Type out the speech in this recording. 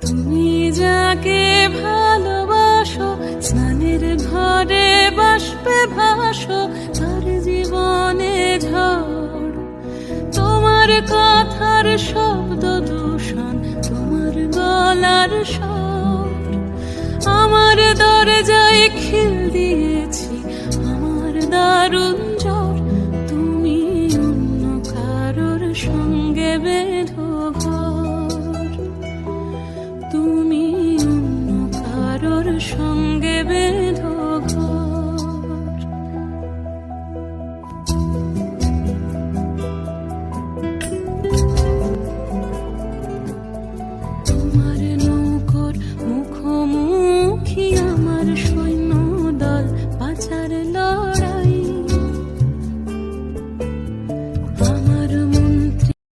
তুমি যাকে ভালোবাসো, স্নানের ঘরে বাষ্পে ভাসো, তার জীবনে ঝড়। তোমার কথার শব্দ দূষণ, তোমার গলার স্বর। আমার দরজায় খিল দিয়েছি, আমার দারুণ জ্বর। তুমি অন্য কারোর সঙ্গে বেঁধো